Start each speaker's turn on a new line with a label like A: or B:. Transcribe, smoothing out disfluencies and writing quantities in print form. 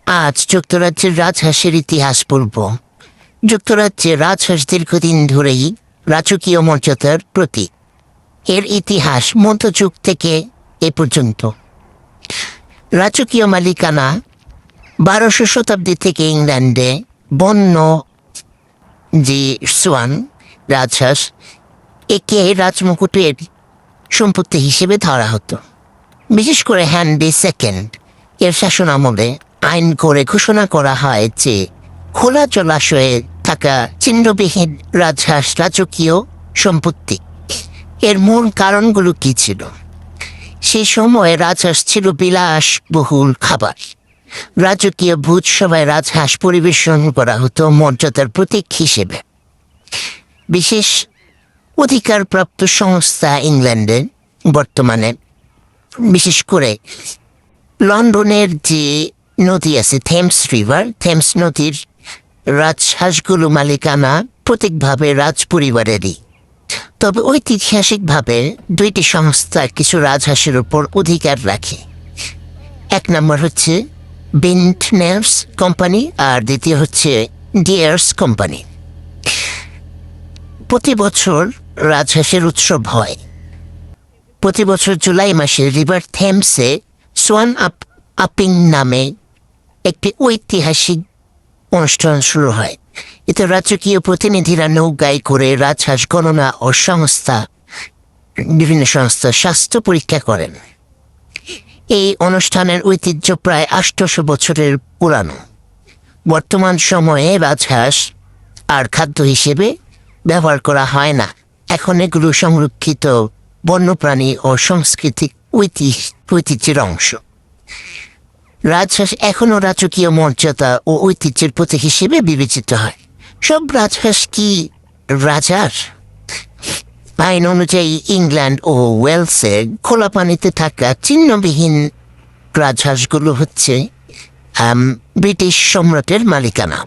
A: আজ যুক্তরাজ্যের রাজহাঁসের ইতিহাস পড়ব। যুক্তরাজ্যে রাজহাঁস দীর্ঘদিন ধরেই রাজকীয় মর্যাদার প্রতীক। এর ইতিহাস মধ্যযুগ থেকে এ পর্যন্ত। রাজকীয় মালিকানা 1200 শতাব্দী থেকে ইংল্যান্ডে বন্য যে সোয়ান রাজহাঁস, একে রাজমুকুটের সম্পত্তি হিসেবে ধরা হতো। বিশেষ করে হেনরি সেকেন্ড এর শাসনামলে আইন করে ঘোষণা করা হয় যে খোলা জলাশয়ে থাকা চিহ্নবিহীন রাজহাঁস রাজকীয় সম্পত্তি। এর মূল কারণগুলো কি ছিল? সেই সময়ে রাজহাঁস ছিল বিলাসবহুল খাবার। রাজকীয় ভোজসভায় রাজহাঁস পরিবেশন করা হতো মর্যাদার প্রতীক হিসেবে। বিশেষ অধিকারপ্রাপ্ত সংস্থা ইংল্যান্ডের বর্তমানে, বিশেষ করে লন্ডনের যে নদী আছে থেমস রিভার, থেমস নদীর রাজহাঁসগুলো মালিকানা প্রতীকভাবে রাজ পরিবারেরই। তবে ঐতিহাসিকভাবে দুইটি সংস্থা কিছু রাজহাঁসের উপর অধিকার রাখে। এক নম্বর হচ্ছে বিন্টনেস কোম্পানি আর দ্বিতীয় হচ্ছে ডিয়ার্স কোম্পানি। প্রতি বছর রাজহাঁসের উৎসব হয়। প্রতি বছর জুলাই মাসে রিভার থেমসে সোয়ান আপিং নামে একটি ঐতিহাসিক অনুষ্ঠান শুরু হয়। এতে রাজকীয় প্রতিনিধিরা নৌকায় করে রাজহাঁস গণনা ও বিভিন্ন সংস্থা স্বাস্থ্য পরীক্ষা করেন। এই অনুষ্ঠানের ঐতিহ্য প্রায় 800 বছরের পুরানো। বর্তমান সময়ে রাজহাঁস আর খাদ্য হিসেবে ব্যবহার করা হয় না। এখন এগুলো সংরক্ষিত বন্যপ্রাণী ও সাংস্কৃতিক ঐতিহ্যের অংশ। রাজহাঁস এখনও রাজকীয় মর্যাদা ও ঐতিহ্যের প্রতীক হিসেবে বিবেচিত হয়। সব রাজহাঁস কি রাজার? আইন অনুযায়ী ইংল্যান্ড ও ওয়েলসে খোলা পানিতে থাকা চিহ্নবিহীন রাজহাঁসগুলো হচ্ছে ব্রিটিশ সম্রাটের মালিকানা।